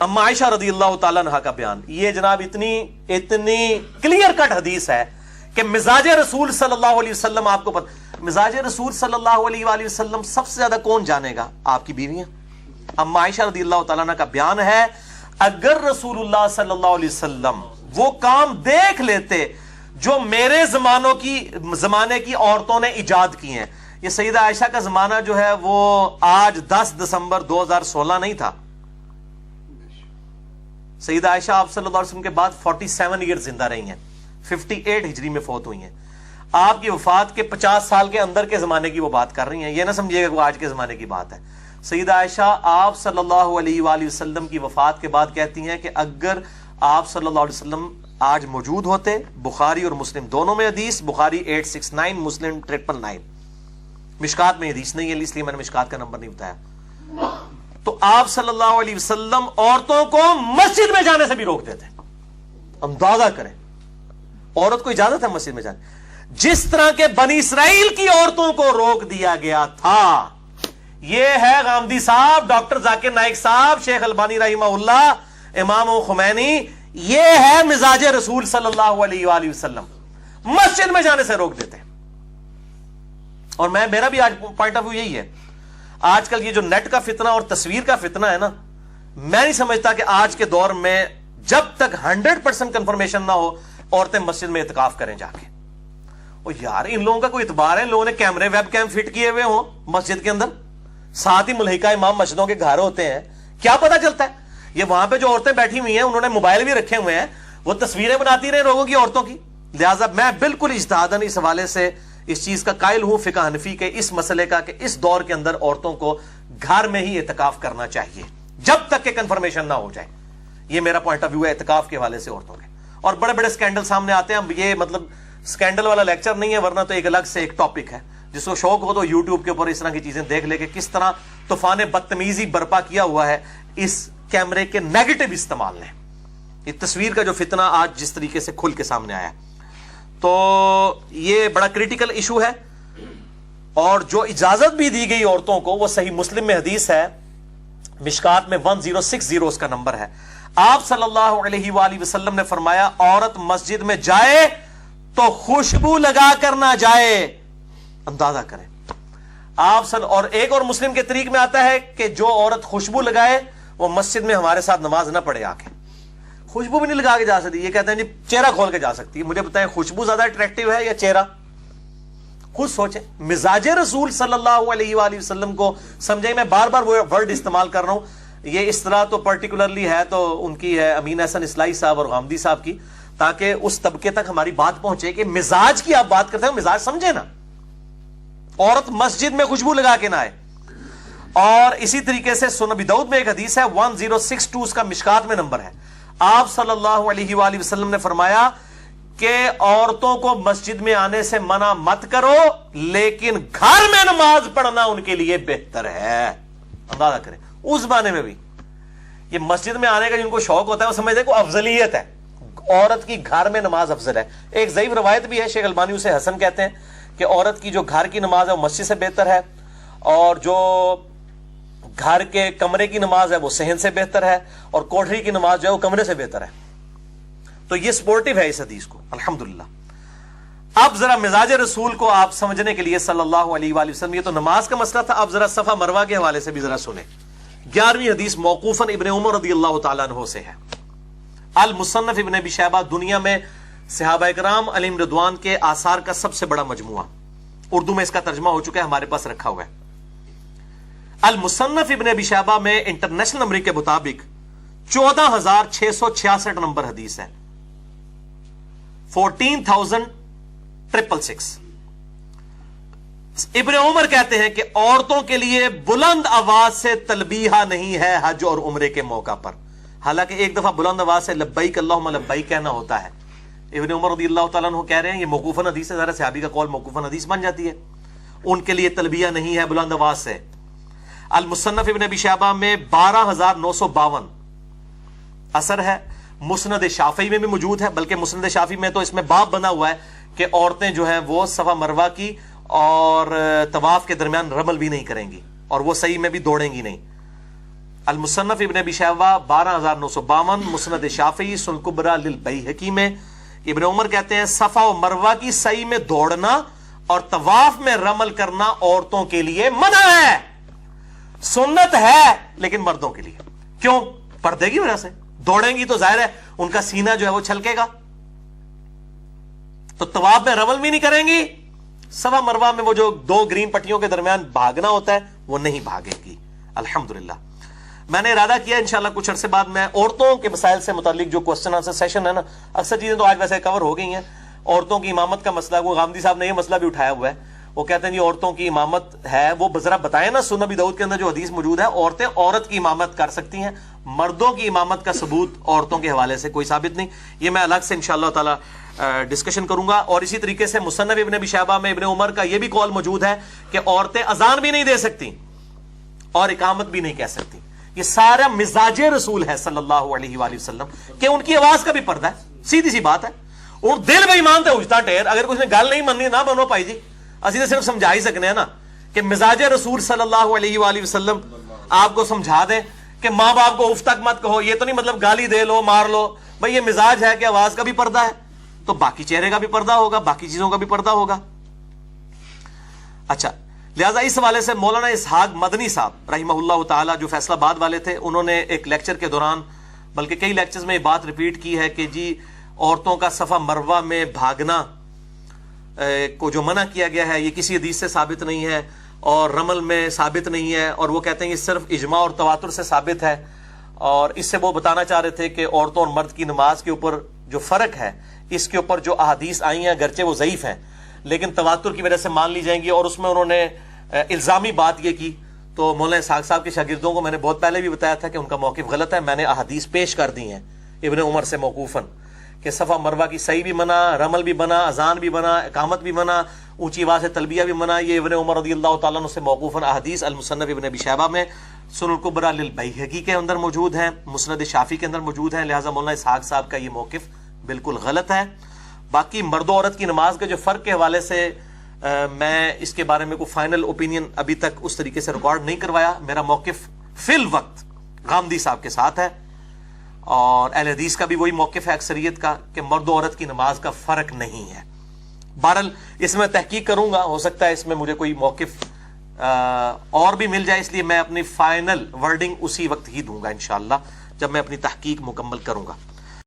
اما عائشہ رضی اللہ تعالیٰ عنہا کا بیان، یہ جناب اتنی کلیئر کٹ حدیث ہے کہ مزاج رسول صلی اللہ علیہ وسلم آپ کو مزاج رسول صلی اللہ علیہ وآلہ وسلم سب سے زیادہ کون جانے گا؟ آپ کی بیویاں۔ اما عائشہ رضی اللہ تعالیٰ عنہ کا بیان ہے، اگر رسول اللہ صلی اللہ علیہ وسلم وہ کام دیکھ لیتے جو میرے زمانے کی عورتوں نے ایجاد کی ہیں۔ یہ سیدہ عائشہ کا زمانہ جو ہے وہ آج 10 دسمبر 2016 نہیں تھا۔ سیدہ عائشہ آپ صلی اللہ علیہ وسلم کے بعد 47 ایئر زندہ رہی ہیں، 58 ہجری میں فوت ہوئی ہیں۔ آپ کی وفات کے 50 سال کے اندر کے زمانے کی وہ بات کر رہی ہیں، یہ نہ سمجھیے گا وہ آج کے زمانے کی بات ہے۔ سیدہ عائشہ آپ صلی اللہ علیہ وآلہ وسلم کی وفات کے بعد کہتی ہیں کہ اگر آپ صلی اللہ علیہ وسلم آج موجود ہوتے، بخاری اور مسلم دونوں میں حدیث، بخاری 869، مسلم 999، مشکات میں حدیث نہیں ہے اس لیے میں نے مشکات کا نمبر نہیں بتایا، تو آپ صلی اللہ علیہ وسلم عورتوں کو مسجد میں جانے سے بھی روک دیتے۔ اندازہ کریں، عورت کو اجازت ہے مسجد میں جانے، جس طرح کے بنی اسرائیل کی عورتوں کو روک دیا گیا تھا۔ یہ ہے غامدی صاحب، ڈاکٹر ذاکر نائک صاحب، شیخ البانی رحمہ اللہ، امام خمینی، یہ ہے مزاج رسول صلی اللہ علیہ وآلہ وسلم، مسجد میں جانے سے روک دیتے ہیں۔ اور میرا بھی آج پوائنٹ آف ویو یہی ہے، آج کل یہ جو نیٹ کا فتنہ اور تصویر کا فتنہ ہے نا، میں نہیں سمجھتا کہ آج کے دور میں جب تک 100% کنفرمیشن نہ ہو عورتیں مسجد میں اعتکاف کریں جا کے۔ اور یار ان لوگوں کا کوئی اعتبار ہے؟ ان لوگوں نے کیمرے ویب کیم فٹ کیے ہوئے ہوں مسجد کے اندر، ساتھ ہی ملحقہ امام مسجدوں کے گھر ہوتے ہیں، کیا پتا چلتا ہے؟ یہ وہاں پہ جو عورتیں بیٹھی ہوئی ہیں انہوں نے موبائل بھی رکھے ہوئے ہیں، وہ تصویریں بناتی رہے لوگوں کی، عورتوں کی۔ لہٰذا میں بالکل اجتہاداً اس حوالے سے اس چیز کا قائل ہوں، فقہ حنفی کے اس مسئلے کا، کہ اس دور کے اندر عورتوں کو گھر میں ہی اعتکاف کرنا چاہیے جب تک کہ کنفرمیشن نہ ہو جائے۔ یہ میرا پوائنٹ آف ویو ہے اعتکاف کے حوالے سے عورتوں کے۔ اور بڑے بڑے سکینڈل سامنے آتے ہیں، یہ مطلب سکینڈل والا لیکچر نہیں ہے، ورنہ تو ایک الگ سے ایک ٹاپک ہے، جس کو شوق ہو تو یوٹیوب کے اوپر اس طرح کی چیزیں دیکھ لے کہ کس طرح طوفان بدتمیزی برپا کیا ہوا ہے اس کیمرے کے نیگیٹو استعمال نے۔ یہ تصویر کا جو فتنہ آج جس طریقے سے کھل کے سامنے آیا، تو یہ بڑا کریٹیکل ایشو ہے۔ اور جو اجازت بھی دی گئی عورتوں کو وہ صحیح مسلم میں حدیث ہے، مشکات میں 1060 اس کا نمبر ہے۔ آپ صلی اللہ علیہ وآلہ وسلم نے فرمایا، عورت مسجد میں جائے تو خوشبو لگا کر نہ جائے۔ اندازہ کریں آپ اور ایک اور مسلم کے طریق میں آتا ہے کہ جو عورت خوشبو لگائے وہ مسجد میں ہمارے ساتھ نماز نہ پڑھے آ کے۔ خوشبو بھی نہیں لگا کے جا سکتی، یہ کہتے ہیں جی چہرہ کھول کے جا سکتی ہے۔ مجھے بتائیں خوشبو زیادہ اٹریکٹیو ہے یا چہرہ؟ خود سوچیں۔ مزاج رسول صلی اللہ علیہ وآلہ وسلم کو سمجھیں، میں بار بار وہ ورڈ استعمال کر رہا ہوں، یہ اس طرح تو پرٹیکولرلی ہے تو ان کی ہے امین احسن اصلاحی صاحب اور غامدی صاحب کی، تاکہ اس طبقے تک ہماری بات پہنچے کہ مزاج کی آپ بات کرتے ہیں، مزاج سمجھے نا، عورت مسجد میں خوشبو لگا کے نہ آئے۔ اور اسی طریقے سے سنن ابی داؤد میں ایک حدیث ہے 1062 اس کا مشکات میں نمبر ہے، آپ صلی اللہ علیہ وآلہ وسلم نے فرمایا کہ عورتوں کو مسجد میں آنے سے منع مت کرو، لیکن گھر میں نماز پڑھنا ان کے لیے بہتر ہے۔ اندازہ کریں اس زمانے میں بھی یہ مسجد میں آنے کا جن کو شوق ہوتا ہے وہ سمجھتے ہیں کہ افضلیت ہے، عورت کی گھر میں نماز افضل ہے۔ ایک ضعیف روایت بھی ہے، شیخ البانی اسے حسن کہتے ہیں، کہ عورت کی جو گھر کی نماز ہے وہ مسجد سے بہتر ہے، اور جو گھر کے کمرے کی نماز ہے وہ صحن سے بہتر ہے، اور کوٹھری کی نماز جو ہے وہ کمرے سے بہتر ہے۔ تو یہ سپورٹیو ہے اس حدیث کو الحمدللہ۔ اب ذرا مزاج رسول کو آپ سمجھنے کے لیے صلی اللہ علیہ وآلہ وسلم، یہ تو نماز کا مسئلہ تھا، اب ذرا صفا مروہ کے حوالے سے بھی ذرا سنیں۔ 11ویں حدیث موقوفاً ابن عمر رضی اللہ تعالیٰ عنہ سے ہے۔ المصنف ابن ابی شیبہ دنیا میں صحابہ کرام علیہم رضوان کے آثار کا سب سے بڑا مجموعہ، اردو میں اس کا ترجمہ ہو چکا ہے، ہمارے پاس رکھا ہوا ہے۔ المصنف ابن ابی شیبہ میں انٹرنیشنل نمبر کے مطابق 14,666 نمبر حدیث ہے، 14,666۔ ابن عمر کہتے ہیں کہ عورتوں کے لیے بلند آواز سے تلبیہ نہیں ہے حج اور عمرے کے موقع پر، حالانکہ ایک دفعہ بلند آواز سے لبیک اللہم لبیک کہنا ہوتا ہے۔ ابن عمر رضی اللہ تعالیٰ عنہ کہہ رہے ہیں یہ موقوفاً حدیث ہے، ذرا صحابی کا قول موقوفاً حدیث بن جاتی ہے، ان کے لیے تلبیہ نہیں ہے بلند آواز سے۔ المصنف ابن ابی شیبہ میں 12,952 اثر ہے، مسند شافعی میں بھی موجود ہے، بلکہ مسند شافعی میں تو اس میں باب بنا ہوا ہے کہ عورتیں جو ہیں وہ صفا مروہ کی اور طواف کے درمیان رمل بھی نہیں کریں گی، اور وہ صحیح میں بھی دوڑیں گی نہیں۔ المصنف ابن ابی شیبہ 12952, مسند شافعی سنن کبری للبیہقی میں ابن عمر کہتے ہیں صفا و مروہ کی سعی میں دوڑنا اور طواف میں رمل کرنا عورتوں کے لیے منع ہے, سنت ہے لیکن مردوں کے لیے. کیوں؟ پردے کی وجہ سے. دوڑیں گی تو ظاہر ہے ان کا سینہ جو ہے وہ چھلکے گا, تو طواف میں رمل بھی نہیں کریں گی. صفا مروہ میں وہ جو 2 گرین پٹیوں کے درمیان بھاگنا ہوتا ہے وہ نہیں بھاگے گی. الحمدللہ میں نے ارادہ کیا انشاءاللہ کچھ عرصے بعد میں عورتوں کے مسائل سے متعلق جو کوسچن آنسر سیشن ہے نا, اکثر چیزیں تو آج ویسے کور ہو گئی ہیں. عورتوں کی امامت کا مسئلہ, وہ غامدی صاحب نے یہ مسئلہ بھی اٹھایا ہوا ہے. وہ کہتے ہیں جی عورتوں کی امامت ہے, وہ ذرا بتائیں نا سنن ابی داؤد کے اندر جو حدیث موجود ہے عورتیں عورت کی امامت کر سکتی ہیں, مردوں کی امامت کا ثبوت عورتوں کے حوالے سے کوئی ثابت نہیں. یہ میں الگ سے انشاءاللہ تعالی ڈسکشن کروں گا. اور اسی طریقے سے مصنف ابن ابی شیبہ میں ابن عمر کا یہ بھی قول موجود ہے کہ عورتیں اذان بھی نہیں دے سکتی اور اقامت بھی نہیں کہہ سکتی. یہ سارا مزاج رسول ہے صلی اللہ علیہ وآلہ وسلم کہ ان کی آواز کا بھی پردہ ہے. سیدھی سی بات ہے, اور دل بے ایمان تے اجتا ٹیر. اگر کچھ نے گل نہیں مننی نہ بنو پائی جی, اسی تو صرف سمجھا ہی سکنے ہیں نا کہ مزاج رسول صلی اللہ علیہ وآلہ وسلم آپ کو سمجھا دیں کہ ماں باپ کو اف تک مت کہو. یہ تو نہیں مطلب گالی دے لو مار لو, بھائی یہ مزاج ہے کہ آواز کا بھی پردہ ہے تو باقی چہرے کا بھی پردہ ہوگا, باقی چیزوں کا بھی پردہ ہوگا. اچھا, لہذا اس حوالے سے مولانا اسحاق مدنی صاحب رحمہ اللہ تعالی جو فیصلہ آباد والے تھے, انہوں نے ایک لیکچر کے دوران بلکہ کئی لیکچرز میں یہ بات ریپیٹ کی ہے کہ جی عورتوں کا صفا مروہ میں بھاگنا کو جو منع کیا گیا ہے یہ کسی حدیث سے ثابت نہیں ہے اور رمل میں ثابت نہیں ہے, اور وہ کہتے ہیں یہ صرف اجماع اور تواتر سے ثابت ہے. اور اس سے وہ بتانا چاہ رہے تھے کہ عورتوں اور مرد کی نماز کے اوپر جو فرق ہے اس کے اوپر جو احادیث آئی ہیں گرچہ وہ ضعیف ہیں لیکن تواتر کی وجہ سے مان لی جائیں گی. اور اس میں انہوں نے الزامی بات یہ کی, تو مولانا اسحاق صاحب کے شاگردوں کو میں نے بہت پہلے بھی بتایا تھا کہ ان کا موقف غلط ہے. میں نے احادیث پیش کر دی ہیں ابن عمر سے موقوفاً کہ صفا مروہ کی سعی بھی منع, رمل بھی منع, اذان بھی منع, اقامت بھی منع, اونچی آواز سے تلبیہ بھی منع. یہ ابن عمر رضی اللہ تعالیٰ عنہ سے موقوفاً احادیث المصنف ابن ابی شیبہ میں, سنن کبری للبیہقی کے اندر موجود ہیں, مسند شافعی کے اندر موجود ہیں. لہٰذا مولانا اسحاق صاحب کا یہ موقف بالکل غلط ہے. باقی مرد و عورت کی نماز کے جو فرق کے حوالے سے میں اس کے بارے میں کوئی فائنل اوپینین ابھی تک اس طریقے سے ریکارڈ نہیں کروایا. میرا موقف فی الوقت غامدی صاحب کے ساتھ ہے اور اہل حدیث کا بھی وہی موقف ہے اکثریت کا کہ مرد و عورت کی نماز کا فرق نہیں ہے. بہرحال اس میں تحقیق کروں گا, ہو سکتا ہے اس میں مجھے کوئی موقف اور بھی مل جائے, اس لیے میں اپنی فائنل ورڈنگ اسی وقت ہی دوں گا انشاءاللہ جب میں اپنی تحقیق مکمل کروں گا.